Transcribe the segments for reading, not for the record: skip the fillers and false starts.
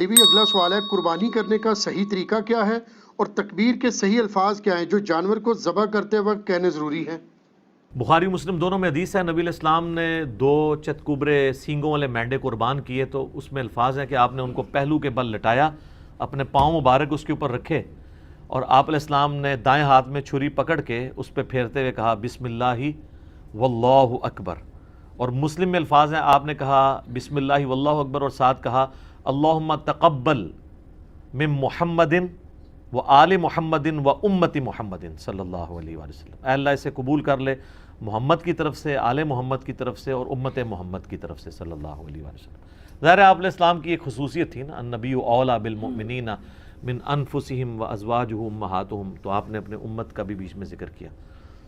بھی اگلا سوال ہے، قربانی کرنے کا صحیح طریقہ کیا ہے اور تکبیر کے صحیح الفاظ کیا ہیں جو جانور کو ذبح کرتے وقت کہنے ضروری ہیں؟ بخاری مسلم دونوں میں حدیث ہے، نبی علیہ السلام نے 2 چتکوبرے سینگوں والے مینڈے قربان کیے، تو اس میں الفاظ ہیں کہ آپ نے ان کو پہلو کے بل لٹایا، اپنے پاؤں مبارک اس کے اوپر رکھے، اور آپ علیہ السلام نے دائیں ہاتھ میں چھری پکڑ کے اس پہ پھیرتے ہوئے کہا بسم اللہ واللہ اکبر۔ اور مسلم میں الفاظ ہیں، آپ نے کہا بسم اللہ واللہ اکبر اور ساتھ کہا اللہم تقبل من محمد و آل محمد و امت محمد صلی اللہ علیہ وآلہ وسلم، اے اللہ اسے قبول کر لے محمد کی طرف سے، آل محمد کی طرف سے اور امت محمد کی طرف سے صلی اللہ علیہ وآلہ وسلم۔ ظاہر ہے آپ علیہ السلام کی ایک خصوصیت تھی نا، النبی اولیٰ بالمؤمنین من انفسہم و ازواجہ امہاتہم، تو آپ نے اپنے امت کا بھی بیچ میں ذکر کیا۔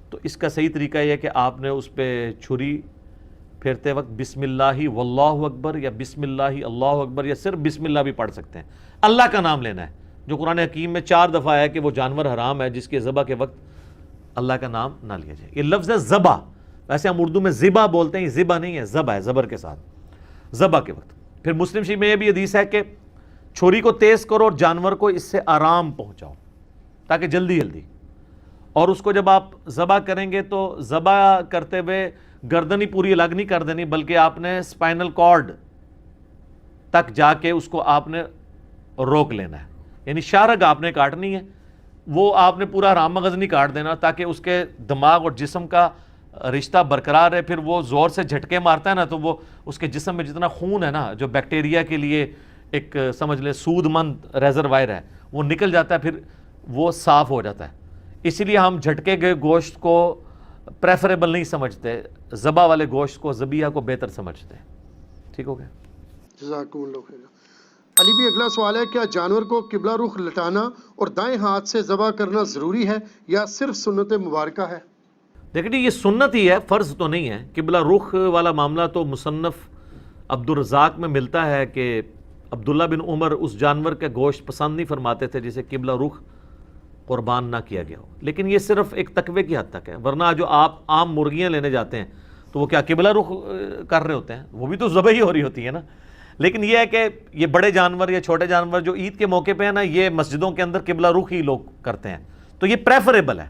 تو اس کا صحیح طریقہ یہ ہے کہ آپ نے اس پہ چھری پھیرتے وقت بسم اللہ واللہ اکبر یا بسم اللہ اللہ اکبر یا صرف بسم اللہ بھی پڑھ سکتے ہیں، اللہ کا نام لینا ہے، جو قرآن حکیم میں 4 دفعہ ہے کہ وہ جانور حرام ہے جس کے ذبح کے وقت اللہ کا نام نہ لیا جائے۔ یہ لفظ ہے ذبح، ویسے ہم اردو میں ذبح بولتے ہیں، یہ ذبح نہیں ہے، ذبح ہے زبر کے ساتھ، ذبح کے وقت۔ پھر مسلم شریف میں یہ بھی حدیث ہے کہ چھری کو تیز کرو اور جانور کو اس سے آرام پہنچاؤ تاکہ جلدی جلدی، اور اس کو جب آپ ذبح کریں گے تو ذبح کرتے ہوئے گردن ہی پوری الگ نہیں کر دینی، بلکہ آپ نے اسپائنل کارڈ تک جا کے اس کو آپ نے روک لینا ہے، یعنی شارگ آپ نے کاٹنی ہے، وہ آپ نے پورا حرام مغز نہیں کاٹ دینا تاکہ اس کے دماغ اور جسم کا رشتہ برقرار ہے۔ پھر وہ زور سے جھٹکے مارتا ہے نا تو وہ اس کے جسم میں جتنا خون ہے نا جو بیکٹیریا کے لیے ایک سمجھ لیں سود مند ریزروائر ہے، وہ نکل جاتا ہے، پھر وہ صاف ہو جاتا ہے۔ اسی لیے ہم جھٹکے گئے گوشت کو پریفریبل نہیں سمجھتے، ذبح والے گوشت کو، ذبیحہ کو بہتر سمجھتے ہیں۔ ٹھیک ہو گیا؟ جزاکم اللہ خیر۔ علی بھی اگلا سوال ہے، کیا جانور کو قبلہ رخ لٹانا اور دائیں ہاتھ سے ذبح کرنا ضروری ہے یا صرف سنت مبارکہ ہے؟ دیکھیں یہ سنت ہی ہے، فرض تو نہیں ہے۔ قبلہ رخ والا معاملہ تو مصنف عبدالرزاق میں ملتا ہے کہ عبداللہ بن عمر اس جانور کے گوشت پسند نہیں فرماتے تھے جسے قبلہ رخ قربان نہ کیا گیا ہو، لیکن یہ صرف ایک تقوی کی حد تک ہے، ورنہ جو آپ عام مرغیاں لینے جاتے ہیں تو وہ کیا قبلہ رخ کر رہے ہوتے ہیں؟ وہ بھی تو ذبح ہی ہو رہی ہوتی ہے نا۔ لیکن یہ ہے کہ یہ بڑے جانور یا چھوٹے جانور جو عید کے موقع پہ ہیں نا، یہ مسجدوں کے اندر قبلہ رخ ہی لوگ کرتے ہیں، تو یہ پریفریبل ہے،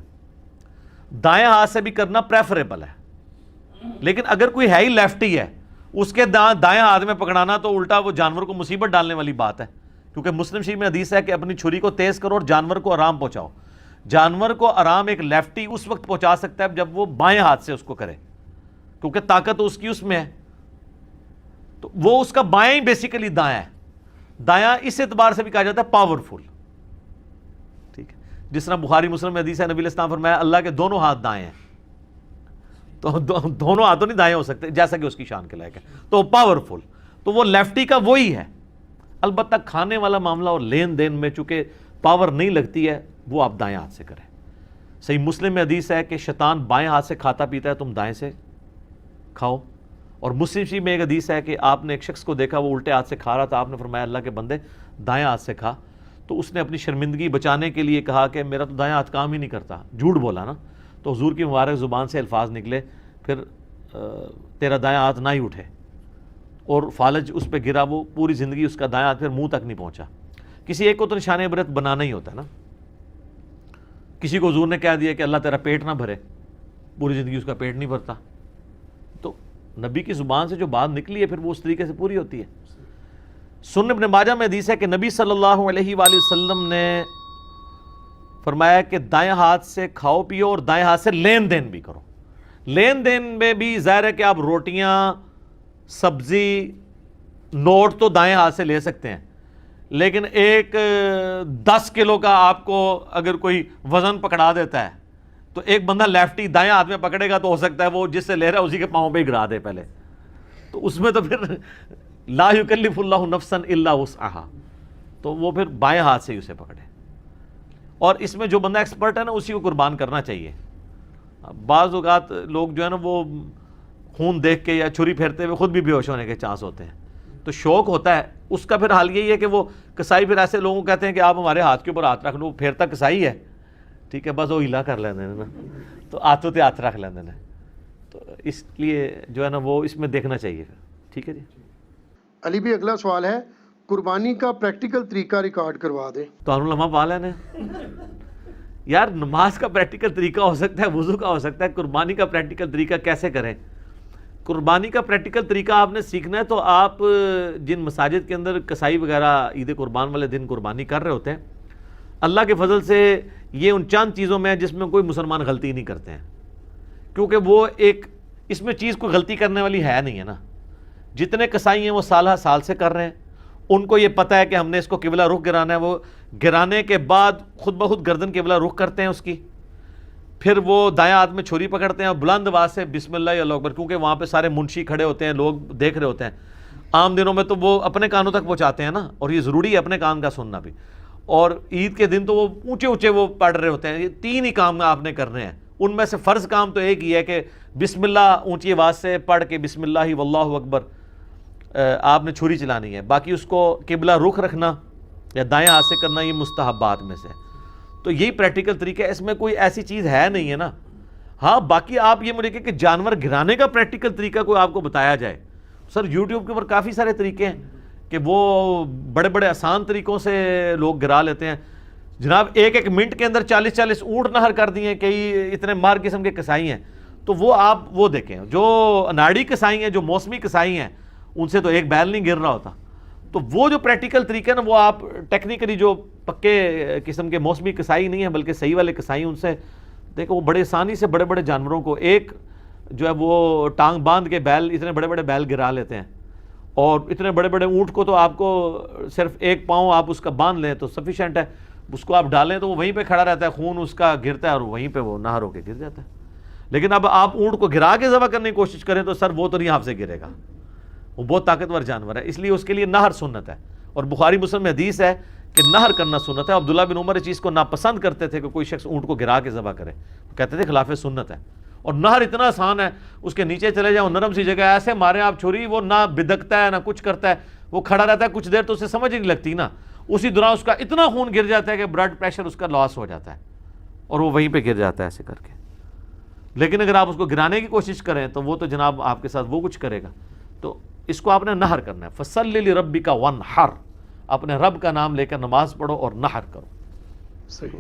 دائیں ہاتھ سے بھی کرنا پریفریبل ہے۔ لیکن اگر کوئی ہے ہی لیفٹی ہے، اس کے دائیں ہاتھ میں پکڑانا تو الٹا وہ جانور کو مصیبت ڈالنے والی بات ہے، کیونکہ مسلم شریف میں حدیث ہے کہ اپنی چھری کو تیز کرو اور جانور کو آرام پہنچاؤ۔ جانور کو آرام ایک لیفٹی اس وقت پہنچا سکتا ہے جب وہ بائیں ہاتھ سے اس کو کرے، کیونکہ طاقت اس کی اس میں ہے، تو وہ اس کا بائیں ہی بیسیکلی دایاں ہے۔ دایاں اس اعتبار سے بھی کہا جاتا ہے پاورفل، ٹھیک ہے، جس طرح بخاری مسلم میں حدیث ہے نبی علیہ السلام فرمایا اللہ کے دونوں ہاتھ دائیں ہیں، تو دونوں ہاتھوں نہیں دائیں ہو سکتے جیسا کہ اس کی شان کے لائق ہے، تو پاورفل، تو وہ لیفٹی کا وہی ہے۔ البتہ کھانے والا معاملہ اور لین دین میں چونکہ پاور نہیں لگتی ہے، وہ آپ دائیں ہاتھ سے کریں۔ صحیح مسلم میں حدیث ہے کہ شیطان بائیں ہاتھ سے کھاتا پیتا ہے، تم دائیں سے کھاؤ۔ اور مسلم شریف میں ایک حدیث ہے کہ آپ نے ایک شخص کو دیکھا وہ الٹے ہاتھ سے کھا رہا تھا، آپ نے فرمایا اللہ کے بندے دائیں ہاتھ سے کھا، تو اس نے اپنی شرمندگی بچانے کے لیے کہا کہ میرا تو دائیں ہاتھ کام ہی نہیں کرتا، جھوٹ بولا نا، تو حضور کی مبارک زبان سے الفاظ نکلے پھر تیرا دائیں ہاتھ نہ ہی اٹھے، اور فالج اس پہ گرا، وہ پوری زندگی اس کا دائیں ہاتھ پھر منہ تک نہیں پہنچا۔ کسی ایک کو تو نشان عبرت بنانا ہی ہوتا ہے نا، کسی کو حضور نے کہہ دیا کہ اللہ تیرا پیٹ نہ بھرے، پوری زندگی اس کا پیٹ نہیں بھرتا، تو نبی کی زبان سے جو بات نکلی ہے پھر وہ اس طریقے سے پوری ہوتی ہے۔ سنن ابن ماجہ میں حدیث ہے کہ نبی صلی اللہ علیہ وآلہ وسلم نے فرمایا کہ دائیں ہاتھ سے کھاؤ پیو اور دائیں ہاتھ سے لین دین بھی کرو۔ لین دین میں بھی ظاہر ہے کہ آپ روٹیاں، سبزی، نوٹ تو دائیں ہاتھ سے لے سکتے ہیں، لیکن ایک 10 کلو کا آپ کو اگر کوئی وزن پکڑا دیتا ہے تو ایک بندہ لیفٹی دائیں ہاتھ میں پکڑے گا تو ہو سکتا ہے وہ جس سے لے رہا ہے اسی کے پاؤں پہ ہی گرا دے پہلے، تو اس میں تو پھر لا یکلف اللہ نفسا الا وسعہا، تو وہ پھر بائیں ہاتھ سے ہی اسے پکڑے۔ اور اس میں جو بندہ ایکسپرٹ ہے نا اسی کو قربان کرنا چاہیے۔ بعض اوقات لوگ جو ہے نا وہ خون دیکھ کے یا چھری پھیرتے ہوئے خود بھی بے ہوش ہونے کے چانس ہوتے ہیں، تو شوق ہوتا ہے اس کا، پھر حال یہی ہے کہ وہ کسائی پھر ایسے لوگوں کو کہتے ہیں کہ آپ ہمارے ہاتھ کے اوپر ہاتھ رکھ لو، پھیرتا کسائی ہے، ٹھیک ہے، بس وہ ہلا کر لینے نا، تو ہاتھوں تے ہاتھ رکھ لینے نا، تو اس لیے جو ہے نا وہ اس میں دیکھنا چاہیے پھر۔ ٹھیک ہے جی۔ علی بھی اگلا سوال ہے، قربانی کا پریکٹیکل طریقہ ریکارڈ کروا دیں. تو علماء پا لینے یار. نماز کا پریکٹیکل طریقہ ہو سکتا ہے, وضو کا ہو سکتا ہے, قربانی کا پریکٹیکل طریقہ کیسے کریں؟ قربانی کا پریکٹیکل طریقہ آپ نے سیکھنا ہے تو آپ جن مساجد کے اندر کسائی وغیرہ عید قربان والے دن قربانی کر رہے ہوتے ہیں, اللہ کے فضل سے یہ ان چند چیزوں میں ہے جس میں کوئی مسلمان غلطی نہیں کرتے ہیں, کیونکہ وہ ایک اس میں چیز کوئی غلطی کرنے والی ہے نہیں ہے نا. جتنے کسائی ہیں وہ سالہ سال سے کر رہے ہیں, ان کو یہ پتہ ہے کہ ہم نے اس کو قبلہ رخ گرانا ہے. وہ گرانے کے بعد خود بخود گردن قبلہ رخ کرتے ہیں اس کی, پھر وہ دایاں ہاتھ میں چھری پکڑتے ہیں اور بلند آواز سے بسم اللہ یا اللہ اکبر, کیونکہ وہاں پہ سارے منشی کھڑے ہوتے ہیں, لوگ دیکھ رہے ہوتے ہیں. عام دنوں میں تو وہ اپنے کانوں تک پہنچاتے ہیں نا, اور یہ ضروری ہے اپنے کان کا سننا بھی. اور عید کے دن تو وہ اونچے اونچے وہ پڑھ رہے ہوتے ہیں. یہ 3 ہی کام آپ نے کرنے ہیں, ان میں سے فرض کام تو ایک ہی ہے کہ بسم اللہ اونچی آواز سے پڑھ کے بسم اللہ واللہ اکبر آپ نے چھری چلانی ہے. باقی اس کو قبلہ رخ رکھنا یا دائیں ہاتھ سے کرنا یہ مستحبات میں سے. تو یہی پریکٹیکل طریقہ ہے, اس میں کوئی ایسی چیز ہے نہیں ہے نا. ہاں باقی آپ یہ مجھے کہ جانور گرانے کا پریکٹیکل طریقہ کوئی آپ کو بتایا جائے, سر یوٹیوب کے اوپر کافی سارے طریقے ہیں کہ وہ بڑے بڑے آسان طریقوں سے لوگ گرا لیتے ہیں. جناب 1 منٹ کے اندر 40 اونٹ نہر کر دیے, کئی اتنے مار قسم کے کسائی ہیں. تو وہ آپ وہ دیکھیں, جو اناڑی کسائی ہیں, جو موسمی کسائی ہیں, ان سے تو ایک بیل نہیں گر رہا ہوتا. تو وہ جو پریکٹیکل طریقہ ہے نا, وہ آپ ٹیکنیکلی جو پکے قسم کے موسمی کسائی نہیں ہیں بلکہ صحیح والے کسائی, ان سے دیکھو وہ بڑے آسانی سے بڑے بڑے جانوروں کو ایک جو ہے وہ ٹانگ باندھ کے بیل, اتنے بڑے بڑے بیل گرا لیتے ہیں. اور اتنے بڑے بڑے اونٹ کو تو آپ کو صرف 1 پاؤں آپ اس کا باندھ لیں تو سفیشینٹ ہے. اس کو آپ ڈالیں تو وہ وہیں پہ کھڑا رہتا ہے, خون اس کا گرتا ہے اور وہیں پہ وہ نہر ہو کے گر جاتا ہے. لیکن اب آپ اونٹ کو گرا کے ذبح کرنے کی کوشش کریں تو سر وہ تو نہیں آپ سے گرے گا, وہ بہت طاقتور جانور ہے, اس لیے اس کے لیے نہر سنت ہے. اور بخاری مسلم میں حدیث ہے کہ نہر کرنا سنت ہے. عبداللہ بن عمر اس چیز کو ناپسند کرتے تھے کہ کوئی شخص اونٹ کو گرا کے ذبح کرے, کہتے تھے خلاف سنت ہے. اور نہر اتنا آسان ہے, اس کے نیچے چلے جاؤ, نرم سی جگہ, ایسے مارے آپ چھری, وہ نہ بدکتا ہے نہ کچھ کرتا ہے, وہ کھڑا رہتا ہے کچھ دیر تو اسے سمجھ ہی نہیں لگتی نا. اسی دوران اس کا اتنا خون گر جاتا ہے کہ بلڈ پریشر اس کا لاس ہو جاتا ہے اور وہ وہیں پہ گر جاتا ہے ایسے کر کے. لیکن اگر آپ اس کو گرانے کی کوشش کریں تو وہ تو جناب آپ کے ساتھ وہ کچھ کرے گا. تو اس کو آپ نے نہر کرنا ہے. فَصَلِّ لِرَبِّكَ وَانْحَرْ, اپنے رب کا نام لے کر نماز پڑھو اور نہر کرو. صحیح.